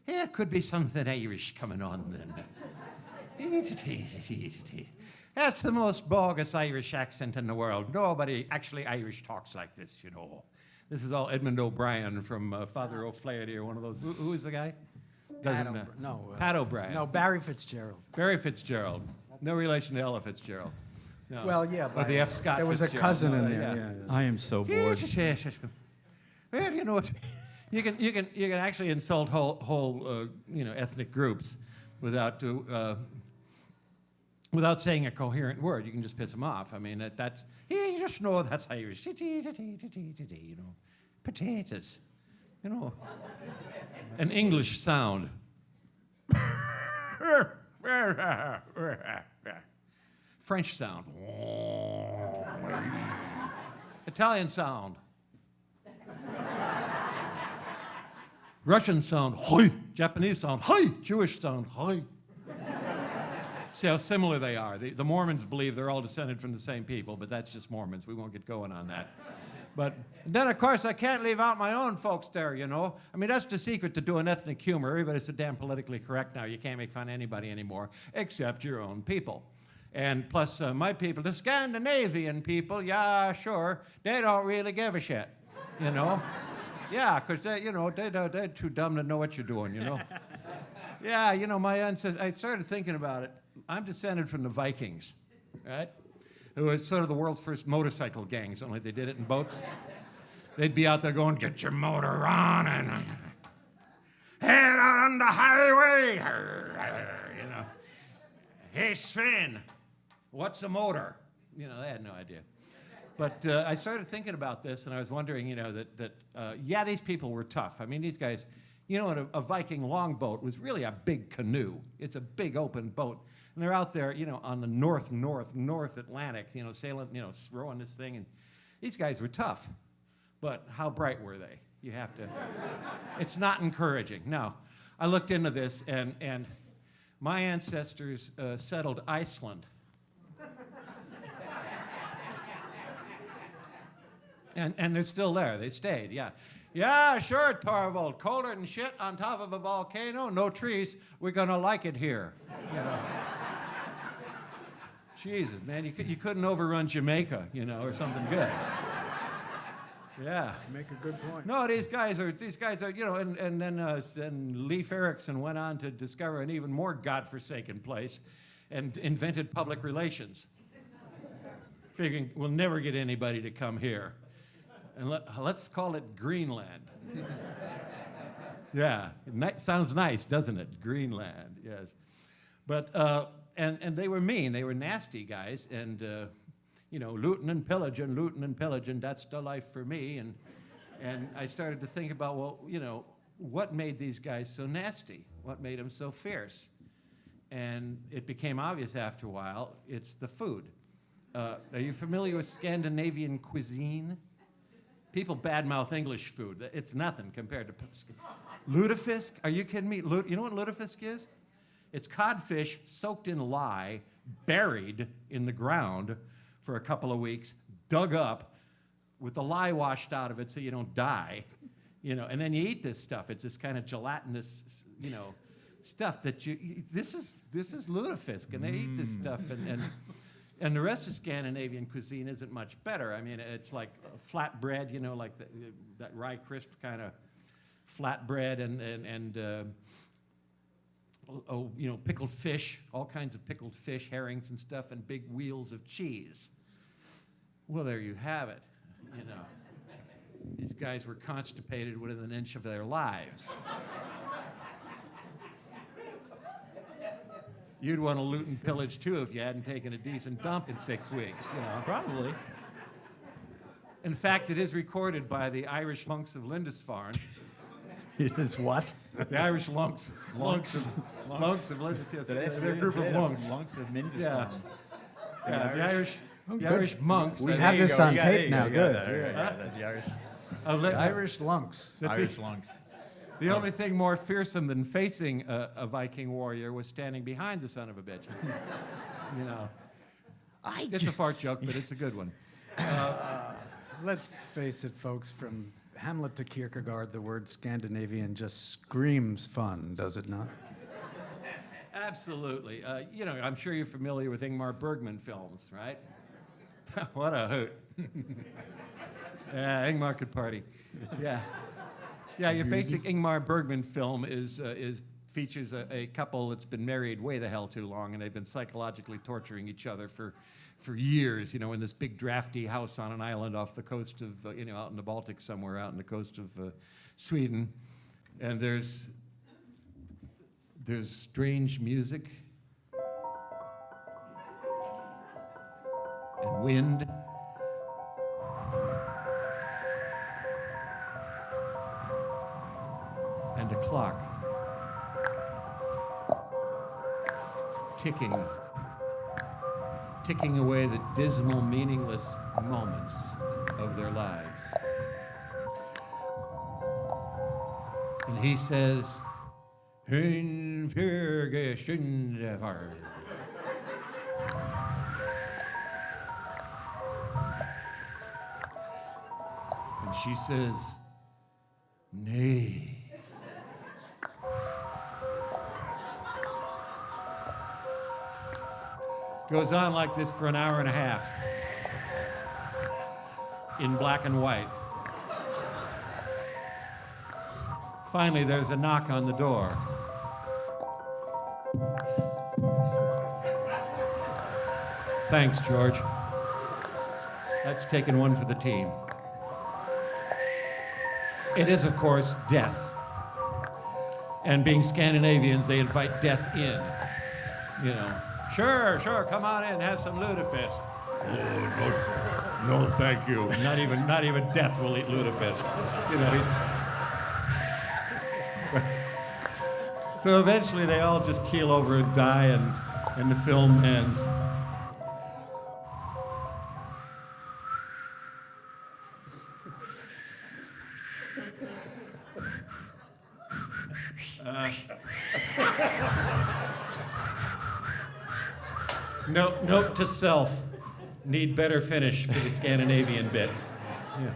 It could be something Irish coming on then. That's the most bogus Irish accent in the world. Nobody actually Irish talks like this, you know. This is all Edmund O'Brien from Father O'Flaherty or one of those. Who is the guy? Pat O'Brien. No, Barry Fitzgerald. Barry Fitzgerald. No relation to Ella Fitzgerald. No. Well, yeah, but the F. Scott there was Fitzgerald. a cousin in there. Yeah. Yeah. I am so bored. Well, you know what? You can actually insult whole ethnic groups without saying a coherent word. You can just piss them off. I mean, that's you just know that's Irish. You know, potatoes. You know, an English sound. French sound. Italian sound. Russian sound. Hi. Japanese sound. Hi. Jewish sound. Hi. See how similar they are. The Mormons believe they're all descended from the same people, but that's just Mormons. We won't get going on that. But then, of course, I can't leave out my own folks there, you know. I mean, that's the secret to doing ethnic humor. Everybody's so damn politically correct now. You can't make fun of anybody anymore, except your own people. And plus, my people, the Scandinavian people, yeah, sure, they don't really give a shit, you know. Yeah, because they're too dumb to know what you're doing, you know. Yeah, you know, my ancestors, I started thinking about it. I'm descended from the Vikings, right? Who was sort of the world's first motorcycle gangs, only they did it in boats. They'd be out there going, get your motor on and head out on the highway, you know. Hey, Sven, what's a motor? You know, they had no idea. But I started thinking about this, and I was wondering, you know, that these people were tough. I mean, these guys, you know, a Viking longboat was really a big canoe. It's a big open boat. And they're out there, you know, on the North Atlantic, you know, sailing, you know, rowing this thing. And these guys were tough. But how bright were they? You have to, it's not encouraging. Now, I looked into this, and my ancestors settled Iceland. And they're still there. They stayed, yeah. Yeah, sure, Torvald. Colder than shit on top of a volcano, no trees. We're going to like it here. You know. Jesus, man, you couldn't overrun Jamaica, you know, or something good. Yeah. You make a good point. No, these guys are, you know, and then Leif Erikson went on to discover an even more godforsaken place and invented public relations. Figuring we'll never get anybody to come here. And let's call it Greenland. Yeah, sounds nice, doesn't it? Greenland, yes. But, and they were mean, they were nasty guys, and, you know, looting and pillaging, that's the life for me. And I started to think about, well, you know, what made these guys so nasty? What made them so fierce? And it became obvious after a while, it's the food. Are you familiar with Scandinavian cuisine? People badmouth English food. It's nothing compared to lutefisk. Are you kidding me? You know what lutefisk is? It's codfish soaked in lye, buried in the ground for a couple of weeks, dug up with the lye washed out of it so you don't die, you know. And then you eat this stuff. It's this kind of gelatinous, you know, stuff that this is lutefisk, and they eat this stuff, and the rest of Scandinavian cuisine isn't much better. I mean, it's like flatbread, you know, like that rye crisp kind of flatbread, and you know, pickled fish, all kinds of pickled fish, herrings and stuff, and big wheels of cheese. Well, there you have it, you know. These guys were constipated within an inch of their lives. You'd want to loot and pillage, too, if you hadn't taken a decent dump in 6 weeks, you know. Probably. In fact, it is recorded by the Irish monks of Lindisfarne. It is what? The Irish monks. Monks of Lindisfarne. They're a group of monks. Monks of Lindisfarne. Yeah, the Irish monks. We have this on tape now. Good. The Irish. Irish lunks. Irish lunks. The only thing more fearsome than facing a Viking warrior was standing behind the son of a bitch. You know. It's a fart joke, but it's a good one. Let's face it, folks, from Hamlet to Kierkegaard, the word Scandinavian just screams fun, does it not? Absolutely. I'm sure you're familiar with Ingmar Bergman films, right? What a hoot. Yeah, Ingmar could party. Yeah. Yeah, your basic Ingmar Bergman film features a couple that's been married way the hell too long, and they've been psychologically torturing each other for years, in this big drafty house on an island off the coast of, out in the Baltic somewhere, out on the coast of Sweden. And there's strange music and wind. And a clock ticking away the dismal, meaningless moments of their lives. And he says, "Hun Fergesundvar." And she says, "Nay." Goes on like this for an hour and a half in black and white. Finally, there's a knock on the door. Thanks, George. That's taken one for the team. It is, of course, death. And being Scandinavians, they invite death in, Sure, come on in, have some lutefisk. Oh, no, thank you. Not even death will eat lutefisk. So eventually they all just keel over and die, and the film ends. Note to self, need better finish for the Scandanavian bit. Yeah.